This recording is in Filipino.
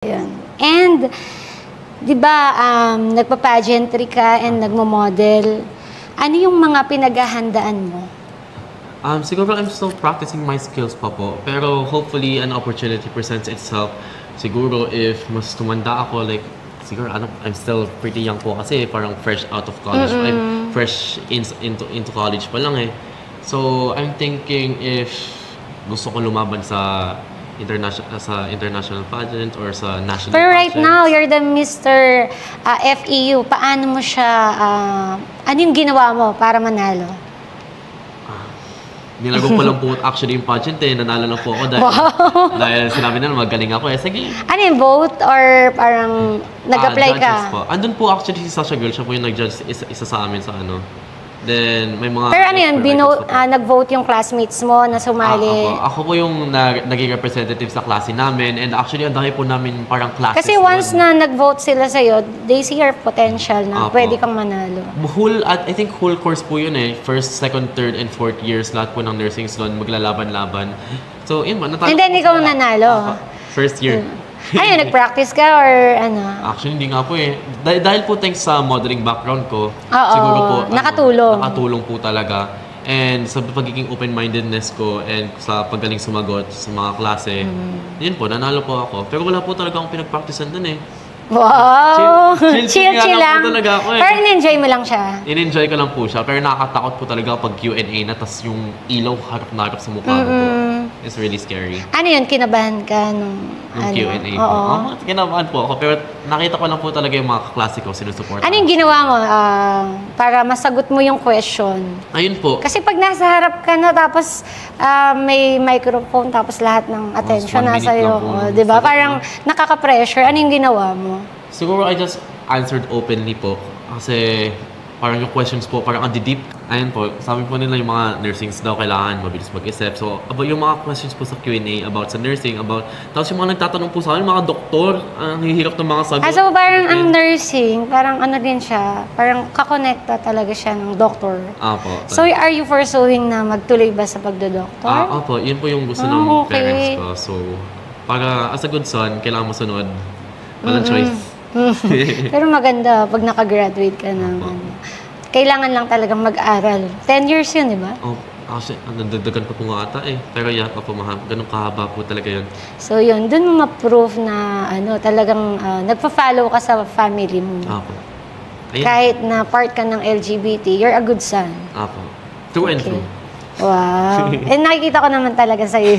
Yun. And, di ba, nagpa-pageantry ka and nagmo-model. Ano yung mga pinaghahandaan mo? Siguro I'm still practicing my skills pa po. Pero hopefully, an opportunity presents itself. Siguro if mas tumanda ako, like, siguro I'm still pretty young po kasi parang fresh out of college. I'm fresh into college pa lang eh. So, I'm thinking if gusto ko lumaban sa international pageant or sa national Pero right pageant. now, you're the Mr. FEU. Paano mo siya, ano yung ginawa mo para manalo? Nilago ko lang po actually yung pageant eh. Nanalo lang po ako dahil sinabi nila magaling ako eh. Sige. Ano yung vote or parang nag-apply ka? Po. Andun po actually si Sasha Girl. Siya po yung nag-judge isa sa amin sa ano. Then, may mga... Pero ano yun, nag-vote yung classmates mo na sumali? Ako po yung naging representative sa klase namin. And actually, ang dami po namin parang classes. Kasi once na nag-vote sila sa'yo, they see your potential na pwede kang manalo. I think whole course po yun eh. First, second, third, and fourth years, lahat po ng nursing salon, maglalaban-laban. So, yun ba? And then, ikaw nanalo? First year. Ayun, nag-practice ka or ano? Actually, hindi nga po eh. Dahil po thanks sa modeling background ko, siguro po nakatulong po talaga. And sa pagiging open-mindedness ko and sa paggaling sumagot sa mga klase, yun po, nanalo po ako. Pero wala po talaga akong pinag-practicean dun eh. Wow! Chill lang po talaga ako eh. Pero in-enjoy mo lang siya? In-enjoy ko lang po siya. Pero nakakatakot po talaga pag Q&A na tas yung ilaw harap na harap sa mukha mo po. It's really scary. Ano yun? Kinabahan ka nung Q&A po? Kinabahan po ako. Pero nakita ko lang po talaga yung mga kaklase ko sinusupport. Ano yung ginawa mo para masagot mo yung question? Ayun po. Kasi pag nasa harap ka na tapos may microphone tapos lahat ng attention nasa iyo. Di ba? Parang nakaka-pressure. Ano yung ginawa mo? Siguro I just answered openly po. Kasi parang yung questions po, parang deep. Ayun po, sabi po nila yung mga nursings daw kailangan mabilis mag-isip. So, about yung mga questions po sa Q&A about sa nursing, tapos yung mga nagtatanong po sa akin, mga doktor, ang hihirap ng mga sagot. So parang ang nursing, parang ano din siya, parang kakonekta talaga siya ng doktor. Apo. So are you pursuing na magtuloy ba sa pagdodoktor? Opo, yun po yung gusto ng parents ko. So, para as a good son, kailangan mo sunod. Walang choice. Pero maganda pag nakagraduate ka ng kailangan lang talagang mag-aral. 10 years yun, di ba? Actually, nandagdagan pa po nga ata eh. Pero yeah, ganun kahaba po talaga yun. So yun, dun mo ma-prove na talagang nagpa-follow ka sa family mo. Apo. Kahit na part ka ng LGBT, you're a good son. Apo. True and true. Wow. And nakikita ko naman talaga sa'yo.